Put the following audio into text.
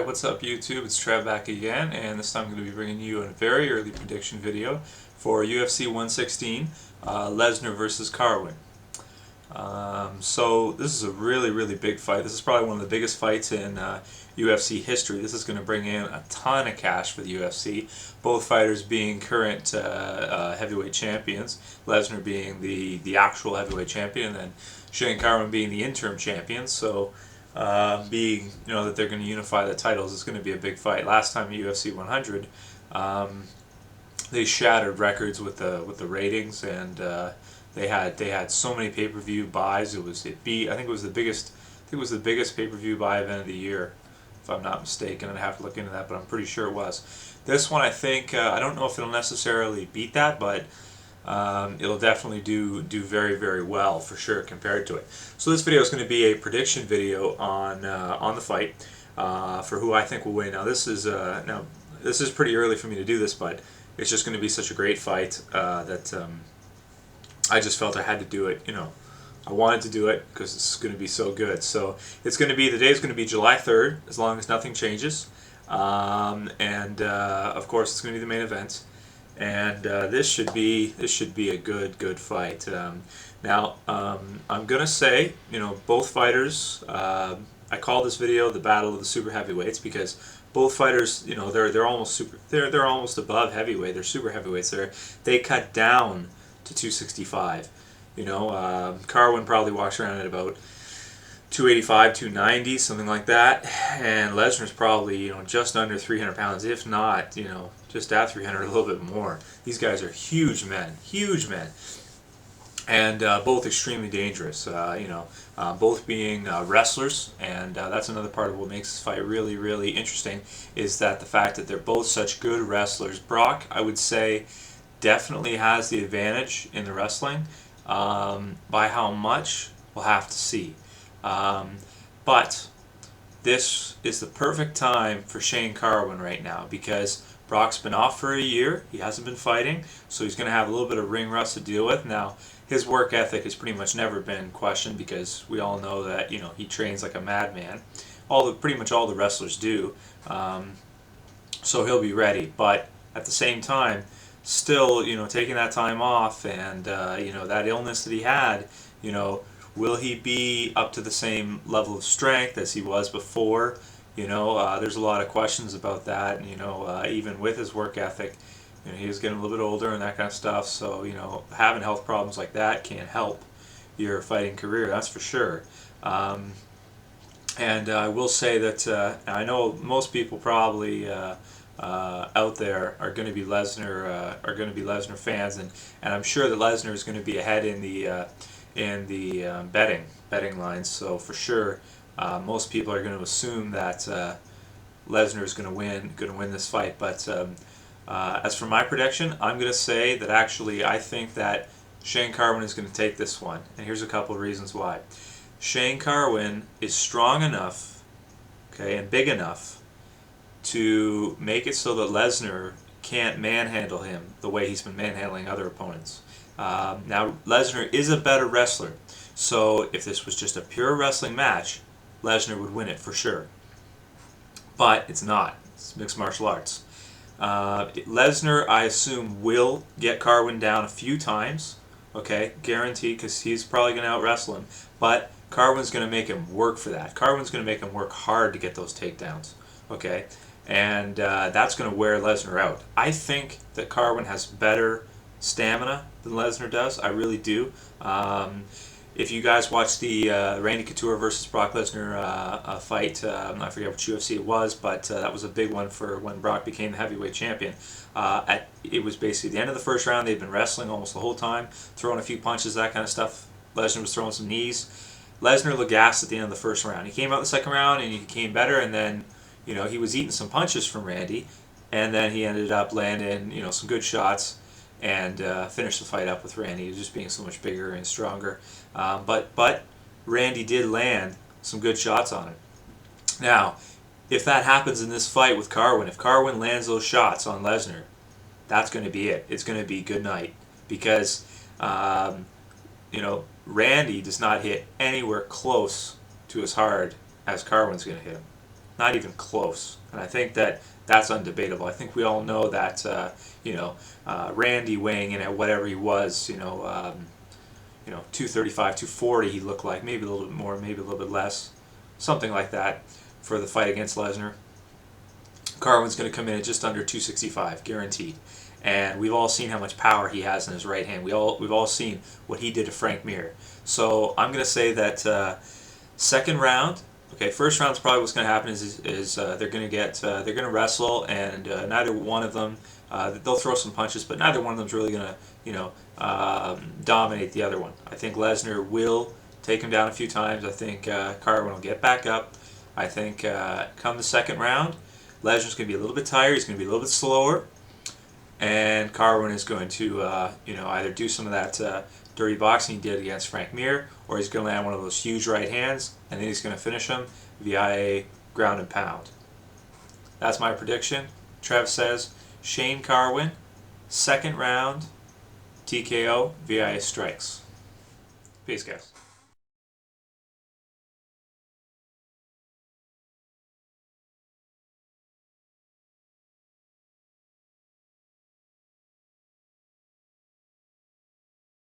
Alright, what's up YouTube? It's Trev back again, and this time I'm going to be bringing you a very early prediction video for UFC 116, Lesnar vs Carwin. So this is a really big fight. This is probably one of the biggest fights in UFC history. This is going to bring in a ton of cash for the UFC. Both fighters being current heavyweight champions. Lesnar being the actual heavyweight champion, and then Shane Carwin being the interim champion. So being that they're going to unify the titles, it's going to be a big fight. Last time at UFC 100, they shattered records with the ratings, and they had so many pay-per-view buys. I think it was the biggest pay-per-view buy event of the year, if I'm not mistaken. I'd have to look into that, but I'm pretty sure it was. This one, I think, I don't know if it'll necessarily beat that, but it'll definitely do very well for sure compared to it. So this video is going to be a prediction video on the fight for who I think will win. Now this is pretty early for me to do this, but it's just going to be such a great fight that I just felt I had to do it. I wanted to do it because it's going to be so good. So it's going to be, the day is going to be July 3rd, as long as nothing changes, and of course it's going to be the main event. And this should be a good fight. Now I'm gonna say, both fighters. I call this video the Battle of the Super Heavyweights because both fighters, they're almost above heavyweight. They're super heavyweights. They cut down to 265. Carwin probably walks around at about 285, 290, something like that, and Lesnar's probably just under 300 pounds, if not just at 300, a little bit more. These guys are huge men, and both extremely dangerous. Both being wrestlers, and that's another part of what makes this fight really interesting, is that the fact that they're both such good wrestlers. Brock, I would say, definitely has the advantage in the wrestling. By how much, we'll have to see. But this is the perfect time for Shane Carwin right now, because Brock's been off for a year. He hasn't been fighting, so he's going to have a little bit of ring rust to deal with. Now, his work ethic has pretty much never been questioned, because we all know that he trains like a madman. Pretty much all the wrestlers do. So he'll be ready. But at the same time, still, taking that time off, and that illness that he had, will he be up to the same level of strength as he was before? There's a lot of questions about that. And, even with his work ethic, he was getting a little bit older and that kind of stuff. So, having health problems like that can't help your fighting career, that's for sure. And I will say that I know most people probably out there are going to be Lesnar fans, and I'm sure that Lesnar is going to be ahead in the betting lines. So for sure, most people are going to assume that Lesnar is going to win this fight. But as for my prediction, I'm going to say that actually I think that Shane Carwin is going to take this one, and here's a couple of reasons why. Shane Carwin is strong enough, and big enough to make it so that Lesnar can't manhandle him the way he's been manhandling other opponents. Now, Lesnar is a better wrestler, so if this was just a pure wrestling match, Lesnar would win it for sure. But it's not. It's mixed martial arts. Lesnar, I assume, will get Carwin down a few times, guaranteed, because he's probably going to out-wrestle him. But Carwin's going to make him work for that. Carwin's going to make him work hard to get those takedowns, and that's going to wear Lesnar out. I think that Carwin has better stamina than Lesnar does. I really do. If you guys watched the Randy Couture versus Brock Lesnar fight, I forget which UFC it was, but that was a big one for when Brock became the heavyweight champion. It was basically the end of the first round. They'd been wrestling almost the whole time, throwing a few punches, that kind of stuff. Lesnar was throwing some knees. Lesnar looked gassed at the end of the first round. He came out in the second round and he became better, and then he was eating some punches from Randy, and then he ended up landing some good shots and finished the fight up with Randy, just being so much bigger and stronger. But Randy did land some good shots on him. Now, if that happens in this fight with Carwin, if Carwin lands those shots on Lesnar, that's going to be it. It's going to be good night, because Randy does not hit anywhere close to as hard as Carwin's going to hit him. Not even close. And I think that that's undebatable. I think we all know that Randy weighing in at whatever he was, 235, 240, he looked like, maybe a little bit more, maybe a little bit less, something like that for the fight against Lesnar. Carwin's going to come in at just under 265, guaranteed. And we've all seen how much power he has in his right hand. We've all seen what he did to Frank Mir. So I'm going to say that second round. Okay, first round's probably what's going to happen is they're going to wrestle, and neither one of them they'll throw some punches, but neither one of them's really going to dominate the other one. I think Lesnar will take him down a few times. I think Carwin will get back up. I think come the second round, Lesnar's going to be a little bit tired. He's going to be a little bit slower, and Carwin is going to either do some of that dirty boxing he did against Frank Mir, or he's going to land one of those huge right hands, and then he's going to finish him via ground and pound. That's my prediction. Trev says Shane Carwin, second round, TKO via strikes. Peace, guys.